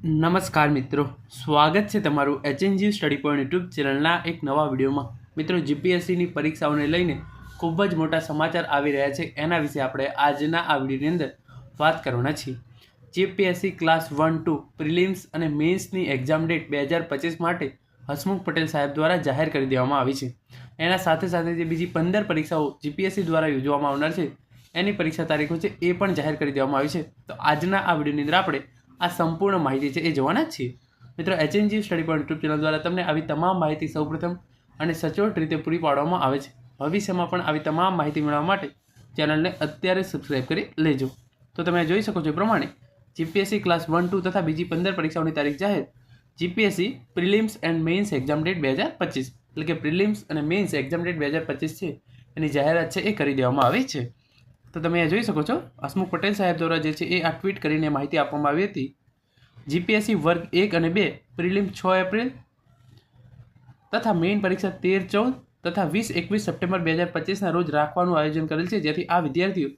નમસ્કાર મિત્રો, સ્વાગત છે તમારું HNG સ્ટડી પોઈન્ટ યુટ્યુબ ચેનલના એક નવા વિડીયોમાં। મિત્રો, જીપીએસસીની પરીક્ષાઓને લઈને ખૂબ જ મોટા સમાચાર આવી રહ્યા છે, એના વિશે આપણે આજના આ વિડીયોની અંદર વાત કરવાના છીએ। જીપીએસસી ક્લાસ 1-2 પ્રિલિમ્સ અને મેન્સની એક્ઝામ ડેટ 2025 માટે હસમુખ પટેલ સાહેબ દ્વારા જાહેર કરી દેવામાં આવી છે। એના સાથે સાથે જે બીજી 15 પરીક્ષાઓ જીપીએસસી દ્વારા યોજવામાં આવનાર છે એની પરીક્ષા તારીખો છે એ પણ જાહેર કરી દેવામાં આવી છે। તો આજના આ વિડીયોની અંદર આપણે આ સંપૂર્ણ માહિતી છે એ જોવાના જ છીએ। મિત્રો, HNG study point YouTube channel દ્વારા તમને આવી તમામ માહિતી સૌપ્રથમ અને સચોટ રીતે પૂરી પાડવામાં આવે છે। ભવિષ્યમાં પણ આવી તમામ માહિતી મેળવવા માટે ચેનલને અત્યારે સબસ્ક્રાઇબ કરી લેજો। તો તમે જોઈ શકો છો એ પ્રમાણે જીપીએસસી ક્લાસ 1-2 તથા બીજી 15 પરીક્ષાઓની તારીખ જાહેર। GPSC prelims and mains exam date 2025 એટલે કે પ્રિલિમ્સ અને મેઇન્સ એક્ઝામ ડેટ 2025 છે એની જાહેરાત છે એ કરી દેવામાં આવી છે। તો તમે જોઈ શકો છો હસમુખ પટેલ સાહેબ દ્વારા જે છે એ આ ટ્વીટ કરીને માહિતી આપવામાં આવી હતી। જીપીએસસી વર્ગ 1 અને 2 પ્રિલિમ 6 એપ્રિલ તથા મેઇન પરીક્ષા 13-14 તથા 20-21 સપ્ટેમ્બર 2025ના રોજ રાખવાનું આયોજન કરેલ છે, જેથી આ વિદ્યાર્થીઓ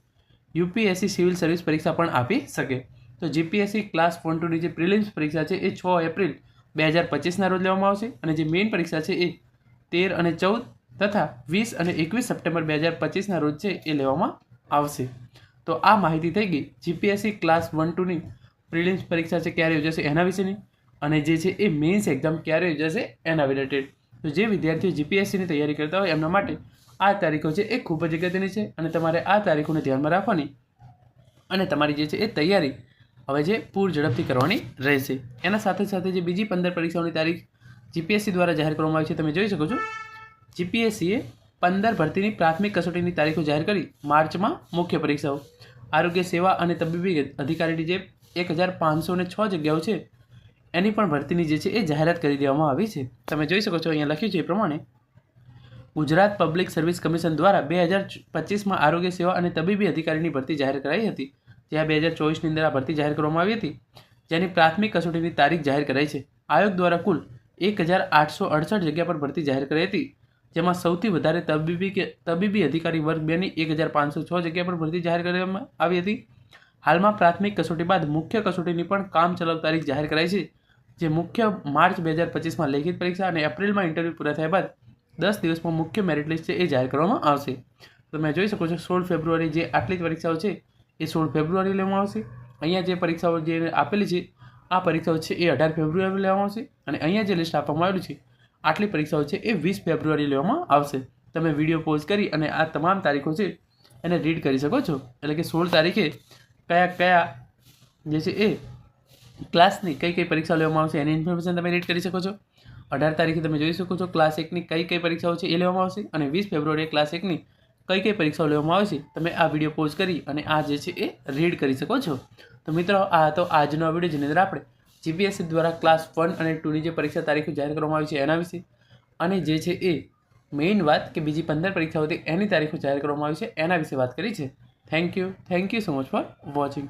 યુપીએસસી સિવિલ સર્વિસ પરીક્ષા પણ આપી શકે। તો જીપીએસસી ક્લાસ 1-2ની જે પ્રિલિમ્સ પરીક્ષા છે એ 6 એપ્રિલ 2025ના રોજ લેવામાં આવશે અને જે મેઇન પરીક્ષા છે એ 13 અને 14 તથા 20 અને 21 સપ્ટેમ્બર 2025ના રોજ છે એ લેવામાં આવશે। તો આ માહિતી થઈ ગઈ જીપીએસસી ક્લાસ 1-2ની પ્રિલિમ્સ પરીક્ષા છે ક્યારે યોજાશે એના વિશેની, અને જે છે એ મેઇન્સ એક્ઝામ ક્યારે યોજાશે એના રિલેટેડ। તો જે વિદ્યાર્થીઓ જીપીએસસીની તૈયારી કરતા હોય એમના માટે આ તારીખો છે એ ખૂબ જ અગત્યની છે અને તમારે આ તારીખોને ધ્યાનમાં રાખવાની અને તમારી જે છે એ તૈયારી હવે જે પૂર ઝડપથી કરવાની રહેશે। એના સાથે સાથે જે બીજી 15 પરીક્ષાઓની તારીખ જીપીએસસી દ્વારા જાહેર કરવામાં આવી છે તમે જોઈ શકો છો। જીપીએસસીએ 15 ભરતીની પ્રાથમિક કસોટીની તારીખો જાહેર કરી। માર્ચમાં મુખ્ય પરીક્ષાઓ આરોગ્ય સેવા અને તબીબી અધિકારીની જે 1506 જગ્યાઓ છે એની પણ ભરતીની જે છે એ જાહેરાત કરી દેવામાં આવી છે। તમે જોઈ શકો છો અહીંયા લખ્યું છે એ પ્રમાણે ગુજરાત પબ્લિક સર્વિસ કમિશન દ્વારા 2025માં આરોગ્ય સેવા અને તબીબી અધિકારીની ભરતી જાહેર કરાઈ હતી, જ્યાં 2024ની અંદર આ ભરતી જાહેર કરવામાં આવી હતી, જેની પ્રાથમિક કસોટીની તારીખ જાહેર કરાઈ છે। આયોગ દ્વારા કુલ 1868 જગ્યા પર ભરતી જાહેર કરાઈ હતી, જેમાં સૌથી વધારે તબીબી અધિકારી વર્ગ 2ની 1506 જગ્યા પર ભરતી જાહેર કરવામાં આવી હતી। હાલમાં પ્રાથમિક કસોટી બાદ મુખ્ય કસોટીની પણ કામચલાઉ તારીખ જાહેર કરાઈ છે, જે મુખ્ય માર્ચ 2025માં લેખિત પરીક્ષા અને એપ્રિલમાં ઇન્ટરવ્યૂ પૂરા થયા બાદ 10 દિવસમાં મુખ્ય મેરિટ લિસ્ટ છે એ જાહેર કરવામાં આવશે। તમે જોઈ શકો છો 16 ફેબ્રુઆરી જે આટલી પરીક્ષાઓ છે એ 16 ફેબ્રુઆરી લેવામાં આવશે। અહીંયા જે પરીક્ષાઓ જે આપેલી છે આ પરીક્ષાઓ છે એ 18 ફેબ્રુઆરી લેવામાં આવશે અને અહીંયા જે લિસ્ટ આપવામાં આવેલું છે આટલી પરીક્ષાઓ છે એ 20 ફેબ્રુઆરી લેવામાં આવશે। તમે વિડીયો પોઝ કરી અને આ તમામ તારીખો છે એને રીડ કરી શકો છો, એટલે કે 16 તારીખે કયા જે છે એ ક્લાસની કઈ પરીક્ષા લેવામાં આવશે એની ઇન્ફોર્મેશન તમે રીડ કરી શકો છો। 18 તારીખે તમે જોઈ શકો છો ક્લાસ 1ની કઈ પરીક્ષાઓ છે એ લેવામાં આવશે અને 20 ફેબ્રુઆરીએ ક્લાસ 1ની કઈ પરીક્ષાઓ લેવામાં આવશે તમે આ વિડીયો પોઝ કરી અને આ જે છે એ રીડ કરી શકો છો। તો મિત્રો, આ તો આજનો વિડીયો જેની અંદર આપણે જીપીએસસી દ્વારા ક્લાસ 1 અને 2ની જે પરીક્ષા તારીખો જાહેર કરવામાં આવી છે એના વિશે અને જે છે એ મેઇન વાત કે બીજી 15 પરીક્ષાઓ હતી એની તારીખો જાહેર કરવામાં આવી છે એના વિશે વાત કરી છે। Thank you so much for watching.